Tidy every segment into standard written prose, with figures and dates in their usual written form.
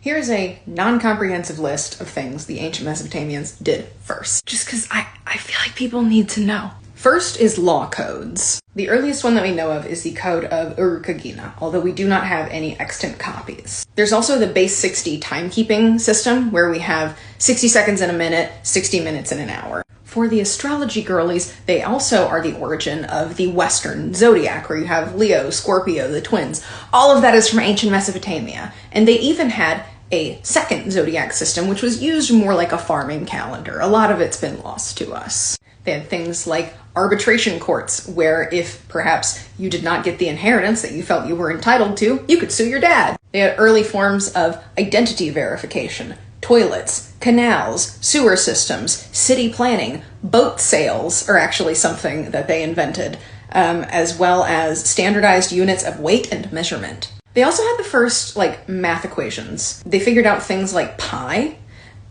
Here's a non-comprehensive list of things the ancient Mesopotamians did first, just because I feel like people need to know. First is law codes. The earliest one that we know of is the Code of Urukagina, although we do not have any extant copies. There's also the base 60 timekeeping system, where we have 60 seconds in a minute, 60 minutes in an hour. For the astrology girlies, they also are the origin of the Western zodiac, where you have Leo, Scorpio, the twins. All of that is from ancient Mesopotamia. And they even had a second zodiac system, which was used more like a farming calendar. A lot of it's been lost to us. They had things like arbitration courts, where if perhaps you did not get the inheritance that you felt you were entitled to, you could sue your dad. They had early forms of identity verification, toilets, canals, sewer systems, city planning, boat sails are actually something that they invented, as well as standardized units of weight and measurement. They also had the first, math equations. They figured out things like pi,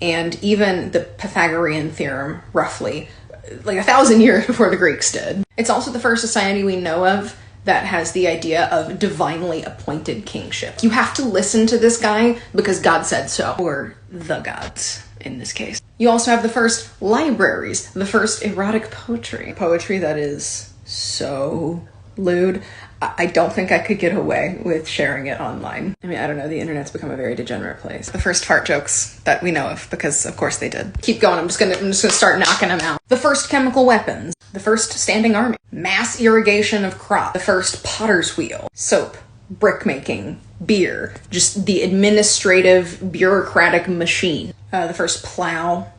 and even the Pythagorean theorem, roughly, 1,000 years before the Greeks did. It's also the first society we know of that has the idea of divinely appointed kingship. You have to listen to this guy because God said so, or the gods in this case. You also have the first libraries, the first erotic poetry. Poetry that is so lewd. I don't think I could get away with sharing it online. I mean, I don't know, the internet's become a very degenerate place. The first fart jokes that we know of, because of course they did. Keep going, I'm just gonna start knocking them out. The first chemical weapons, the first standing army, mass irrigation of crops, the first potter's wheel, soap, brick making, beer, just the administrative bureaucratic machine, the first plow,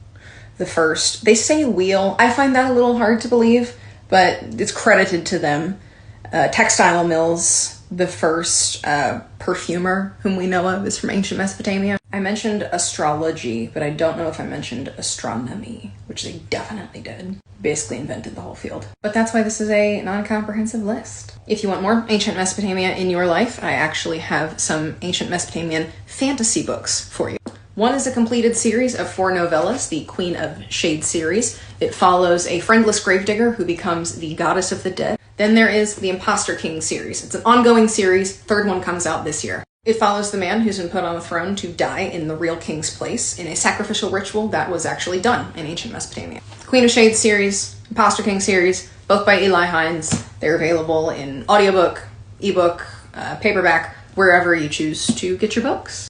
the first, they say wheel. I find that a little hard to believe, but it's credited to them. Textile mills, the first perfumer whom we know of is from ancient Mesopotamia. I mentioned astrology, but I don't know if I mentioned astronomy, which they definitely did. Basically invented the whole field. But that's why this is a non-comprehensive list. If you want more ancient Mesopotamia in your life, I actually have some ancient Mesopotamian fantasy books for you. One is a completed series of 4 novellas, the Queen of Shade series. It follows a friendless gravedigger who becomes the goddess of the dead. Then there is the Imposter King series. It's an ongoing series. 3rd one comes out this year. It follows the man who's been put on the throne to die in the real king's place in a sacrificial ritual that was actually done in ancient Mesopotamia. Queen of Shade series, Imposter King series, both by Eli Hines. They're available in audiobook, ebook, paperback, wherever you choose to get your books.